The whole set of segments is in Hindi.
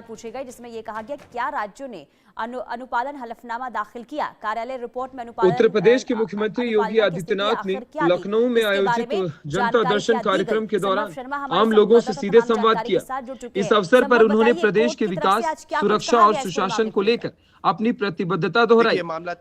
पूछे गए जिसमें यह कहा गया क्या राज्यों ने अनुपालन हलफनामा दाखिल किया। कार्यालय रिपोर्ट में अनुपालन उत्तर प्रदेश के मुख्यमंत्री योगी अनुपालना की स्थिति आदित्यनाथ ने आखिर क्या थी, लखनऊ में इसके बारे आयोजित में जनता जानकारी दर्शन क्या दी कार्यक्रम गई। के संभव दौरान शर्मा हमारे आम लोगों से संवाददाता सीधे तमाम संवाद जानकारी किया। के साथ जुड़ चुके इस हैं। अवसर पर संभव उन्होंने बताइए, प्रदेश कोर्ट के की तरफ से विकास, आज क्या कुछ सुरक्षा कहा और गया इस पूरे सुशासन मामले को को लेकर। लेकर अपनी प्रतिबद्धता दोहराई।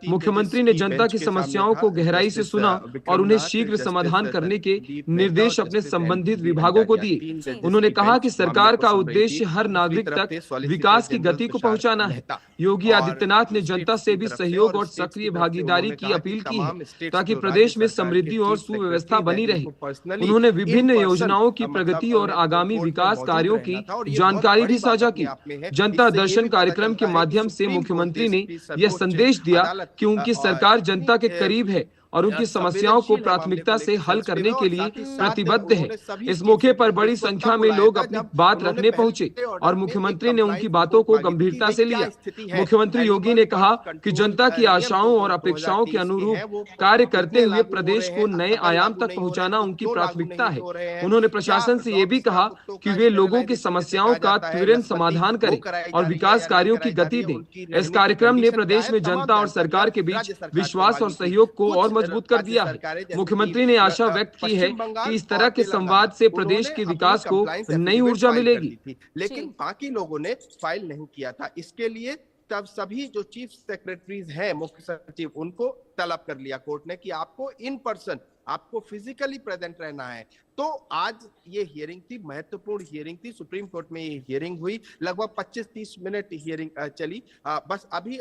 मुख्यमंत्री ने जनता की समस्याओं को गहराई से सुना और उन्हें शीघ्र समाधान करने के निर्देश अपने संबंधित विभागों को दिए। उन्होंने कहा कि सरकार का उद्देश्य हर नागरिक तक विकास की गति को पहुंचाना है। योगी आदित्यनाथ ने जनता से भी सहयोग और सक्रिय भागीदारी की अपील की है ताकि प्रदेश में समृद्धि और सुव्यवस्था बनी रहे। उन्होंने विभिन्न योजनाओं की प्रगति और आगामी विकास कार्यों की जानकारी भी साझा की। जनता दर्शन कार्यक्रम के माध्यम से मुख्यमंत्री ने यह संदेश दिया कि उनकी सरकार जनता के करीब है और उनकी समस्याओं को प्राथमिकता से हल करने के लिए प्रतिबद्ध है। इस मौके पर बड़ी संख्या में लोग अपनी बात रखने पहुंचे और मुख्यमंत्री ने उनकी बातों को गंभीरता से लिया। मुख्यमंत्री योगी ने कहा कि जनता की आशाओं और अपेक्षाओं के अनुरूप कार्य करते हुए प्रदेश को नए आयाम तक पहुंचाना उनकी प्राथमिकता है। उन्होंने प्रशासन से यह भी कहा कि वे लोगों की समस्याओं का तुरंत समाधान करें और विकास कार्यों की गति दें। इस कार्यक्रम ने प्रदेश में जनता और सरकार के बीच विश्वास और सहयोग को और मजबूत कर दिया है। मुख्यमंत्री ने आशा व्यक्त की है कि इस तरह के संवाद से प्रदेश के विकास को नई ऊर्जा मिलेगी। लेकिन बाकी लोगों ने फाइल नहीं किया था। इसके लिए तब सभी जो चीफ सेक्रेटरीज हैं, मुख्य सचिव, उनको तलब कर लिया कोर्ट ने कि आपको इन पर्सन, आपको फिजिकली प्रेजेंट रहना है। तो आज ये हियरिंग थी, महत्वपूर्ण हियरिंग थी। सुप्रीम कोर्ट में ये हियरिंग हुई, लगभग 25-30 मिनट हियरिंग चली। बस अभी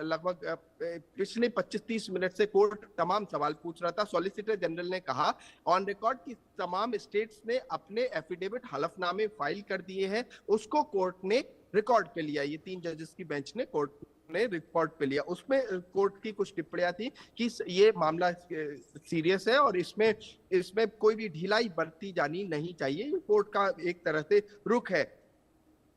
लगभग पिछले 25-30 मिनट से कोर्ट तमाम सवाल पूछ रहा था। सॉलिसिटर जनरल ने कहा ऑन रिकॉर्ड कि तमाम स्टेट्स ने अपने एफिडेविट हलफनामे फाइल कर दिए हैं, उसको कोर्ट ने रिकॉर्ड पे लिया। ये 3 जजेस की बेंच ने कोर्ट ने रिपोर्ट पे लिया। उसमें कोर्ट की कुछ टिप्पणियां थी कि ये मामला सीरियस है और इसमें कोई भी ढिलाई बरती जानी नहीं चाहिए। ये कोर्ट का एक तरह से रुख है।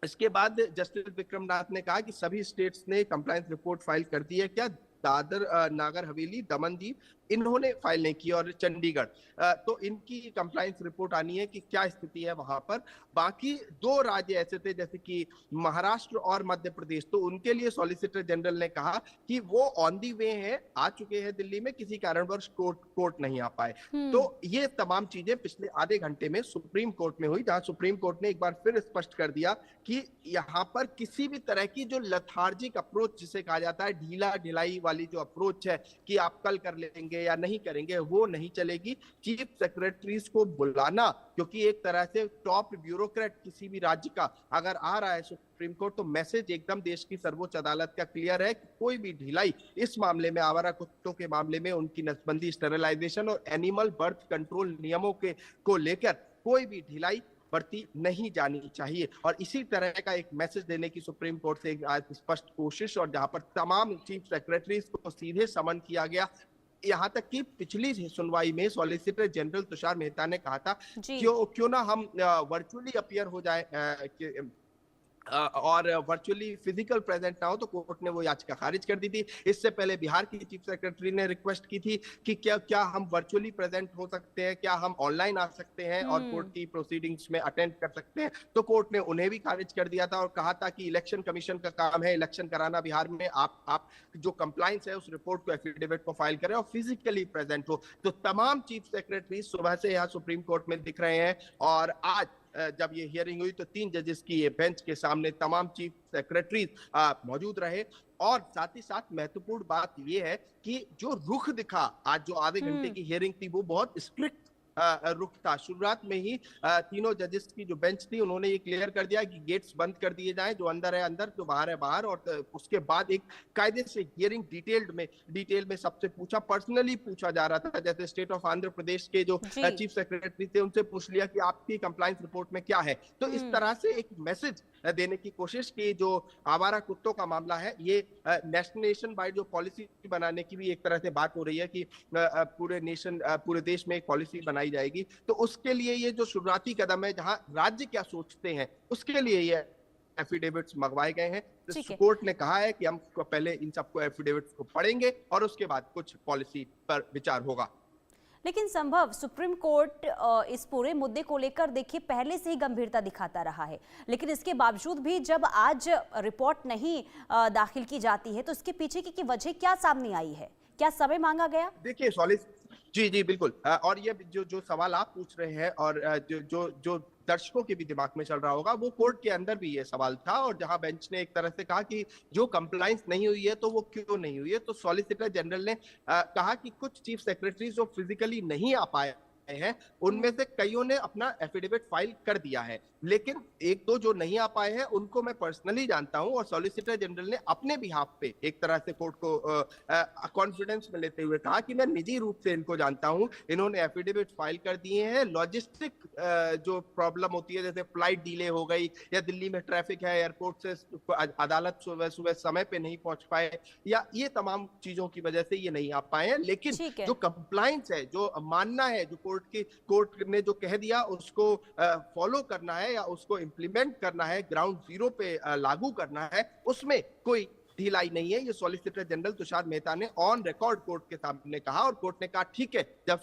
इसके बाद जस्टिस विक्रमनाथ ने कहा कि सभी स्टेट्स ने कंप्लायंस रिपोर्ट फाइल कर दी है क्या। दादर नागर हवेली, दमन दीव, इन्होंने फाइल नहीं की और चंडीगढ़, तो इनकी कंप्लायंस रिपोर्ट आनी है कि क्या स्थिति है वहां पर। बाकी 2 राज्य ऐसे थे जैसे कि महाराष्ट्र और मध्य प्रदेश, तो उनके लिए सॉलिसिटर जनरल ने कहा कि वो ऑन दी वे हैं, आ चुके हैं दिल्ली में, किसी कारणवश कोर्ट नहीं आ पाए। तो ये तमाम चीजें पिछले आधे घंटे में सुप्रीम कोर्ट में हुई, जहां सुप्रीम कोर्ट ने एक बार फिर स्पष्ट कर दिया कि यहाँ पर किसी भी तरह की जो लथार्जिक अप्रोच जिसे कहा जाता है, ढीला ढिलाई वाली जो अप्रोच है कि आप कल कर लेंगे या नहीं करेंगे, वो नहीं चलेगी। चीफ सेक्रेटरीज को बुलाना, क्योंकि एक तरह से टॉप ब्यूरोक्रेट किसी भी राज्य का अगर आ रहा है सुप्रीम कोर्ट, तो मैसेज एकदम देश की सर्वोच्च अदालत का क्लियर है कि कोई भी ढिलाई इस मामले में, आवारा कुत्तों के मामले में उनकी नसबंदी, स्टेरिलाइजेशन और एनिमल बर्थ कंट्रोल नियमों को लेकर कोई भी ढिलाई बरती नहीं जानी चाहिए। और इसी तरह का एक मैसेज देने की सुप्रीम कोर्ट से आज स्पष्ट कोशिश, और जहां पर तमाम चीफ सेक्रेटरीज को सीधे समन किया गया। यहाँ तक कि पिछली सुनवाई में सॉलिसिटर जनरल तुषार मेहता ने कहा था क्यों ना हम वर्चुअली अपीयर हो जाए और वर्चुअली फिजिकल प्रेजेंट ना हो, तो कोर्ट ने वो याचिका खारिज कर दी थी। इससे पहले बिहार की चीफ सेक्रेटरी ने रिक्वेस्ट की थी कि क्या हम वर्चुअली प्रेजेंट हो सकते हैं, क्या हम ऑनलाइन आ सकते हैं और कोर्ट की प्रोसीडिंग्स में अटेंड कर सकते हैं। तो कोर्ट ने उन्हें भी खारिज कर दिया था और कहा था कि इलेक्शन कमीशन का काम है इलेक्शन कराना बिहार में, आप जो कंप्लायंस है उस रिपोर्ट को, एफिडेविट को फाइल करें और फिजिकली प्रेजेंट हो। तो तमाम चीफ सेक्रेटरी सुबह से यहाँ सुप्रीम कोर्ट में दिख रहे हैं और आज जब ये हियरिंग हुई तो 3 जजेस की ये बेंच के सामने तमाम चीफ सेक्रेटरीज मौजूद रहे। और साथ ही साथ महत्वपूर्ण बात ये है कि जो रुख दिखा आज, जो आधे घंटे की हियरिंग थी, वो बहुत स्ट्रिक्ट रुख था। शुरुआत में ही तीनों जजेस की जो बेंच थी उन्होंने ये क्लियर कर दिया कि गेट्स बंद कर दिए जाएं, जो अंदर है अंदर, जो बाहर है बाहर। और उसके बाद एक कायदे से हियरिंग डिटेल में सबसे पूछा, पर्सनली पूछा जा रहा था। जैसे स्टेट ऑफ आंध्र प्रदेश के जो चीफ सेक्रेटरी थे उनसे पूछ लिया कि आपकी कंप्लायंस रिपोर्ट में क्या है। तो इस तरह से एक मैसेज देने की कोशिश की। जो आवारा कुत्तों का मामला है, ये नेशन वाइड जो पॉलिसी बनाने की भी एक तरह से बात हो रही है कि पूरे देश में एक पॉलिसी बनाई जाएगी। तो उसके लिए ये जो शुरुआती कदम है, जहां राज्य क्या सोचते हैं, उसके लिए ये एफिडेविट्स मंगवाए गए हैं। तो कोर्ट ने कहा है कि हम पहले इन सबको एफिडेविट्स को पढ़ेंगे और उसके बाद कुछ पॉलिसी पर विचार होगा। लेकिन संभव सुप्रीम कोर्ट इस पूरे मुद्दे को लेकर देखिए पहले से ही गंभीरता दिखाता रहा है, लेकिन इसके बावजूद भी जब आज रिपोर्ट नहीं दाखिल की जाती है तो इसके पीछे की वजह क्या सामने आई है? क्या समय मांगा गया? देखिए जी बिल्कुल। और ये जो सवाल आप पूछ रहे हैं और जो दर्शकों के भी दिमाग में चल रहा होगा, वो कोर्ट के अंदर भी ये सवाल था, और जहां बेंच ने एक तरह से कहा कि जो कंप्लायंस नहीं हुई है तो वो क्यों नहीं हुई है, तो सॉलिसिटर जनरल ने कहा कि कुछ चीफ सेक्रेटरी जो फिजिकली नहीं आ पाए हैं उनमें से कईयों ने अपना एफिडेविट फाइल कर दिया है, लेकिन एक दो जो नहीं आ पाए हैं उनको मैं पर्सनली जानता हूं, और सॉलिसिटर जनरल ने अपने बिहाफ पे एक तरह से कोर्ट को कॉन्फिडेंस में लेते हुए कहा कि मैं निजी रूप से इनको जानता हूं, इन्होंने एफिडेविट फाइल कर दिए हैं। लॉजिस्टिक जो प्रॉब्लम होती है, जैसे फ्लाइट डिले हो गई या दिल्ली में ट्रैफिक है, एयरपोर्ट से अदालत सुबह समय पे नहीं पहुंच पाए, या ये तमाम चीजों की वजह से ये नहीं आ पाए हैं, लेकिन जो कंप्लायंस है, जो मानना है, जो कोर्ट ने जो कह दिया उसको फॉलो करना है या उसको इंप्लीमेंट करना है, ग्राउंड जीरो पे लागू करना है, उसमें कोई ढिलाई नहीं है। ये सॉलिसिटर जनरल तुषार मेहता ने ऑन रिकॉर्ड कोर्ट के सामने कहा, और कोर्ट ने कहा ठीक है, जब